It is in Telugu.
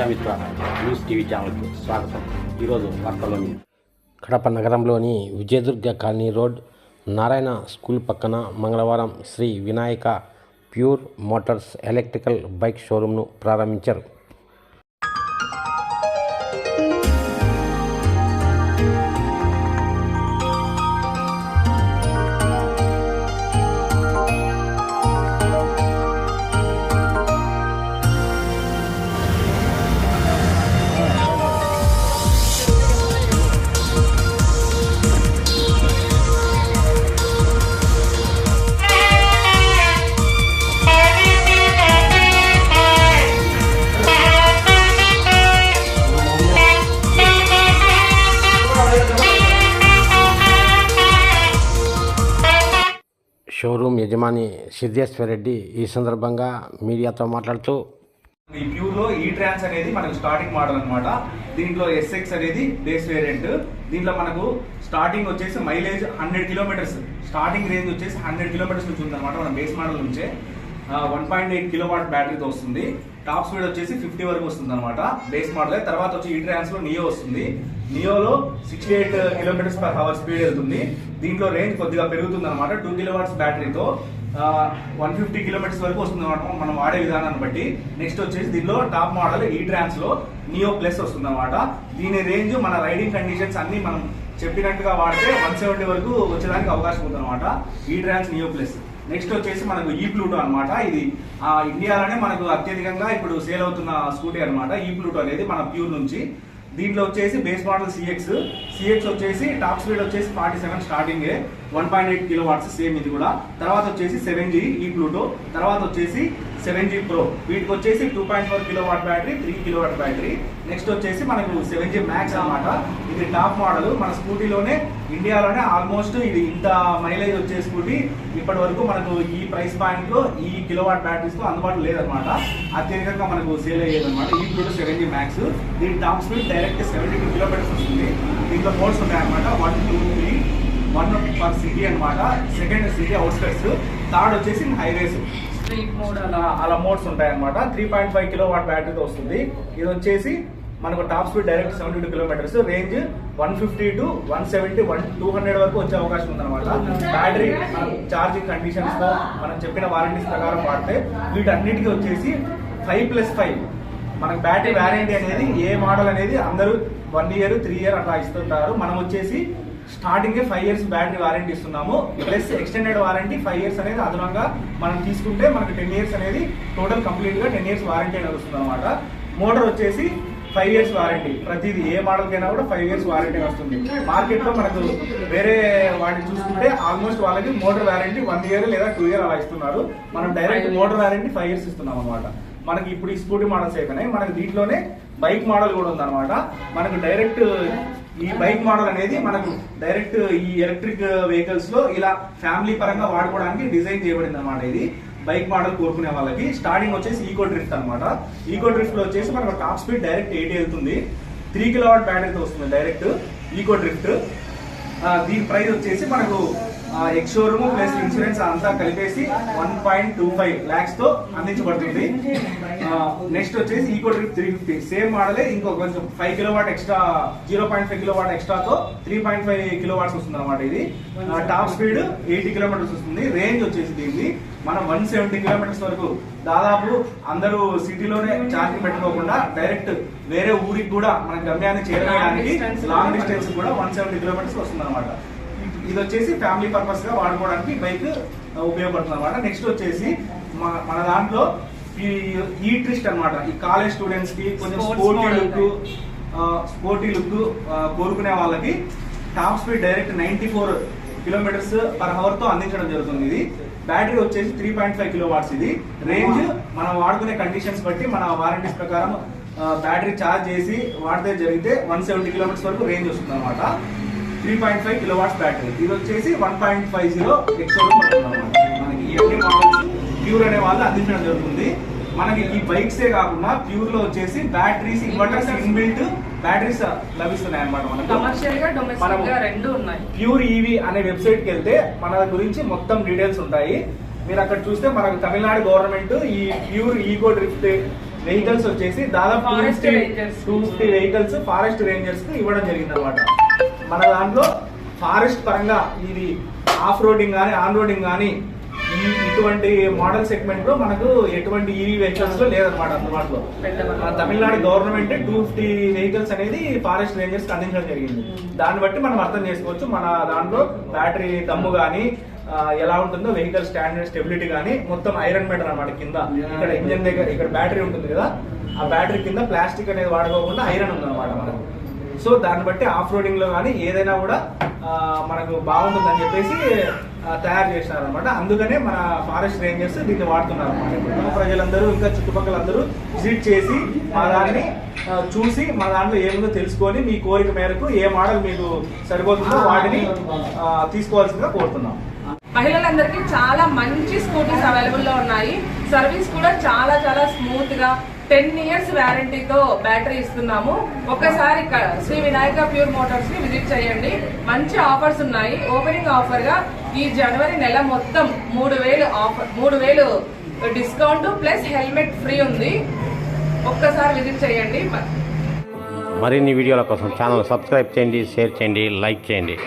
ప్రజామిత్ర న్యూస్ టీవీ ఛానల్కు స్వాగతం. ఈరోజు వార్తల్లోని కడప నగరంలోని Vijayadurga colony road Narayana school పక్కన మంగళవారం Sri Vinayaka pure motors electrical bike షోరూమ్ను ప్రారంభించారు. షోరూమ్ యజమాని సిద్ధేశ్వర్ రెడ్డి ఈ సందర్భంగా మీడియాతో మాట్లాడుతూ, ఈ ప్యూర్లో ఈ ట్రాన్స్ అనేది మనకు స్టార్టింగ్ మోడల్ అనమాట. దీంట్లో ఎస్ఎక్స్ అనేది బేస్ వేరియంట్. దీంట్లో మనకు స్టార్టింగ్ వచ్చేసి మైలేజ్ 100 కిలోమీటర్స్, స్టార్టింగ్ రేంజ్ వచ్చేసి 100 కిలోమీటర్స్ నుంచి ఉందన్నమాట. మన బేస్ మోడల్ నుంచే 1.8 కిలోవాట్ బ్యాటరీతో వస్తుంది. టాప్ స్పీడ్ వచ్చేసి 50 వరకు వస్తుంది అనమాట బేస్ మోడల్. తర్వాత వచ్చి ఈ ట్రాన్స్ లో నియో వస్తుంది. నియోలో 68 కిలోమీటర్స్ పర్ అవర్ స్పీడ్ వెళ్తుంది. దీంట్లో రేంజ్ కొద్దిగా పెరుగుతుంది అనమాట. 2 కిలోవాట్స్ బ్యాటరీతో 150 కిలోమీటర్స్ వరకు వస్తుంది అనమాట మనం వాడే విధానాన్ని బట్టి. నెక్స్ట్ వచ్చేసి దీనిలో టాప్ మోడల్ ఈ ట్రాన్స్ లో నియో ప్లస్ వస్తుంది అనమాట. దీని రేంజ్ మన రైడింగ్ కండిషన్స్ అన్ని మనం చెప్పినట్టుగా వాడితే 170 వరకు వచ్చేదానికి అవకాశం ఉంది అనమాట ఈ ట్రాన్స్ నియో ప్లస్. నెక్స్ట్ వచ్చేసి మనకు ఈ ప్లూటో అనమాట. ఇది ఇండియాలోనే మనకు అత్యధికంగా ఇప్పుడు సేల్ అవుతున్న స్కూటీ అనమాట ఈ ప్లూటో అనేది మన ప్యూర్ నుంచి. దీంట్లో వచ్చేసి బేస్ మోడల్ సిఎక్స్ వచ్చేసి టాప్ స్పీడ్ వచ్చేసి 47 స్టార్టింగ్ 1.8 కిలోవాట్స్ సేమ్ ఇది కూడా. తర్వాత వచ్చేసి 7G ఈ ప్లూటో. తర్వాత వచ్చేసి 7G Pro. వీటికి వచ్చేసి 2.4 kilowatt battery, 3 kilowatt battery. Next వచ్చేసి మనకు 7G Max అనమాట. ఇది టాప్ మోడల్ మన స్కూటీలోనే ఇండియాలోనే ఆల్మోస్ట్ ఇది ఇంత మైలేజ్ వచ్చే స్కూటీ ఇప్పటి వరకు మనకు ఈ ప్రైస్ పాయింట్ లో ఈ కిలోవాట్ బ్యాటరీస్ తో అందుబాటులో లేదనమాట. అత్యధికంగా మనకు సేల్ అయ్యేది అనమాట ఈ ప్లూటో 7G Max. దీని టాప్ స్పీడ్ డైరెక్ట్ 72 కిలోమీటర్స్ వస్తుంది. దీంట్లో మోడ్స్ ఉంటాయన్నమాట. 1, 2, 3. 1 పర్ సిటీ అనమాట. సెకండ్ సిటీ అవుట్స్కట్స్, థర్డ్ వచ్చేసి హైవేస్, స్ట్రీట్ మోడ్ అలా మోడ్స్ ఉంటాయన్నమాట. 3.5 కిలోవాట్ బ్యాటరీతో వస్తుంది. ఇది వచ్చేసి మనకు top speed direct 72 kilometres, range 150 to 170, 200 వరకు వచ్చే అవకాశం ఉందన్నమాట. బ్యాటరీ ఛార్జింగ్ కండిషన్స్ తో మనం చెప్పిన వారంటీస్ ప్రకారం వాడితే వీటన్నిటికీ వచ్చేసి 5+5 మనకు బ్యాటరీ వారంటీ అనేది ఏ మోడల్ అనేది అందరూ 1 year 3 year అట్లా ఇస్తుంటారు. మనం వచ్చేసి స్టార్టింగ్ 5 years బ్యాటరీ వారంటీ ఇస్తున్నాము. ప్లస్ ఎక్స్టెండెడ్ వారంటీ 5 years అనేది అదనంగా మనం తీసుకుంటే మనకు 10 years అనేది టోటల్ కంప్లీట్ గా 10 years వారంటీ అనేది వస్తుంది అనమాట. మోటార్ వచ్చేసి 5 years వారంటీ. ప్రతిది ఏ మోడల్ కైనా కూడా 5 years వారంటీ వస్తుంది. మార్కెట్ లో మనకు వేరే వాటిని చూసుకుంటే ఆల్మోస్ట్ వాళ్ళకి మోటార్ వారంటీ 1 year లేదా 2 year అలా ఇస్తున్నారు. మనం డైరెక్ట్ మోటార్ వారంటీ 5 years ఇస్తున్నాం అనమాట. మనకి ఇప్పుడు ఈ స్కూటీ మోడల్స్ అయిపోయినాయి. మనకి దీంట్లోనే బైక్ మోడల్ కూడా ఉందన్నమాట. మనకు డైరెక్ట్ ఈ బైక్ మోడల్ అనేది మనకు డైరెక్ట్ ఈ ఎలక్ట్రిక్ వెహికల్స్ లో ఇలా ఫ్యామిలీ పరంగా వాడుకోవడానికి డిజైన్ చేయబడింది అనమాట. ఇది బైక్ మోడల్ కోరుకునే వాళ్ళకి. స్టార్టింగ్ వచ్చేసి ఈకో డ్రిఫ్ట్ అనమాట. ఈకో డ్రిఫ్ట్ లో వచ్చేసి మనకు టాప్ స్పీడ్ డైరెక్ట్ 80 వెళ్తుంది. 3 కిలోవాట్ బ్యాటరీతో వస్తుంది డైరెక్ట్ ఈకో డ్రిఫ్ట్. దీని ప్రైస్ వచ్చేసి మనకు ఎక్స్ షోరూమ్ ప్లస్ ఇన్సూరెన్స్ అంతా కలిపేసి 1.25 lakhs తో అందించబడుతుంది. నెక్స్ట్ వచ్చేసి ఈకో డ్రిఫ్ట్ 350 సేమ్ మోడలే, ఇంకో కొంచెం 5 కిలోవాట్ ఎక్స్ట్రా, 0.5 కిలోవాట్ ఎక్స్ట్రాతో 3.5 కిలోవాట్స్ వస్తుంది అనమాట. ఇది టాప్ స్పీడ్ 80 కిలోమీటర్స్ వస్తుంది. రేంజ్ వచ్చేసి దీన్ని మనం 170 కిలోమీటర్స్ వరకు దాదాపు అందరూ సిటీలోనే ఛార్జింగ్ పెట్టుకోకుండా డైరెక్ట్ వేరే ఊరికి కూడా మన గమ్యాన్ని చేరడానికి లాంగ్ డిస్టెన్స్ కూడా 170 కిలోమీటర్స్ వస్తుంది అనమాట. ఇది వచ్చేసి ఫ్యామిలీ పర్పస్ గా వాడుకోవడానికి బైక్ ఉపయోగపడుతుంది అనమాట. నెక్స్ట్ వచ్చేసి మన దాంట్లో ఈ ట్విస్ట్ అనమాట. ఈ కాలేజ్ స్టూడెంట్స్ కి కొంచెం స్పోర్టీ లుక్ కోరుకునే వాళ్ళకి top speed direct 94 kilometres per hour తో అందించడం జరుగుతుంది. ఇది బ్యాటరీ వచ్చేసి 3.5 కిలోవాట్స్. ఇది రేంజ్ మనం వాడుకునే కండిషన్స్ బట్టి మన వారంటీస్ ప్రకారం బ్యాటరీ ఛార్జ్ చేసి వాడితే జరిగితే 170 కిలోమీటర్స్ వరకు రేంజ్ వస్తుంది అనమాట. 3.5 కిలోవాట్స్ బ్యాటరీ. ఇది వచ్చేసి 1.50 ఎక్స్ట్రా మనకి ఈ అన్ని మోడల్స్ ప్యూర్ అనే వాళ్ళు అందించడం జరుగుతుంది. మనకి ఈ బైక్సే కాకుండా ప్యూర్ లో వచ్చేసి బ్యాటరీస్, ఇన్వర్టర్స్, ఇన్బిల్ట్ బ్యాటరీస్ లభిస్తున్నాయి అనమాట. మనకు ప్యూర్ ఈవీ అనే వెబ్సైట్ కి వెళ్తే మన గురించి మొత్తం డీటెయిల్స్ ఉంటాయి. మీరు అక్కడ చూస్తే మనకు తమిళనాడు గవర్నమెంట్ ఈ ప్యూర్ ఈకో డ్రిఫ్ట్ వెహికల్స్ వచ్చేసి దాదాపు Forest Rangers. 250 vehicles forest Rangers కి ఇవ్వడం జరిగింది అనమాట. మన దాంట్లో ఫారెస్ట్ పరంగా ఇది ఆఫ్ రోడింగ్ కానీ ఆన్ రోడింగ్ కానీ ఇటువంటి మోడల్ సెగ్మెంట్ లో మనకు ఎటువంటి ఈవీ వెహికల్స్ లో లేదనమాట అందుబాటులో. మన తమిళనాడు గవర్నమెంట్ 250 వెహికల్స్ అనేది ఫారెస్ట్ రేంజర్స్ కి అందించడం జరిగింది. దాన్ని బట్టి మనం అర్థం చేసుకోవచ్చు మన దాంట్లో బ్యాటరీ దమ్ము కానీ ఎలా ఉంటుందో, వెహికల్ స్టాండర్డ్ స్టెబిలిటీ కానీ మొత్తం ఐరన్ మెటల్ అనమాట. కింద ఇక్కడ ఇంజన్ దగ్గర ఇక్కడ బ్యాటరీ ఉంటుంది కదా, ఆ బ్యాటరీ కింద ప్లాస్టిక్ అనేది వాడుకోకుండా ఐరన్ ఉందన్నమాట మనకు. సో దాన్ని బట్టి ఆఫ్ రోడింగ్ లో కానీ ఏదైనా కూడా మనకు బాగుంటుందని చెప్పేసి తయారు చేసినారు అనమాట. అందుకనే మన ఫారెస్ట్ రేంజర్స్ దీన్ని వాడుతున్నారు అనమాట. ప్రజలందరూ ఇంకా చుట్టుపక్కల అందరూ విజిట్ చేసి మా దాన్ని చూసి మా దాంట్లో ఏముందో తెలుసుకొని మీ కోరిక మేరకు ఏ మోడల్ మీకు సరిపోతుందో వాటిని తీసుకోవాల్సిందిగా కోరుతున్నాం. మహిళలందరికీ చాలా మంచి స్కూటీస్ అవైలబుల్ లో ఉన్నాయి. సర్వీస్ కూడా చాలా చాలా స్మూత్ గా 10 years వ్యారంటీతో బ్యాటరీ ఇస్తున్నాము. ఒక్కసారి శ్రీ వినాయక ప్యూర్ మోటార్స్ ని విజిట్ చేయండి. మంచి ఆఫర్స్ ఉన్నాయి. ఓపెనింగ్ ఆఫర్ గా ఈ జనవరి నెల మొత్తం 3000 offer, 3000 discount plus helmet free ఉంది. ఒక్కసారి విజిట్ చేయండి. మరిన్ని వీడియోల కోసం ఛానల్ సబ్స్క్రైబ్ చేయండి, షేర్ చేయండి, లైక్ చేయండి.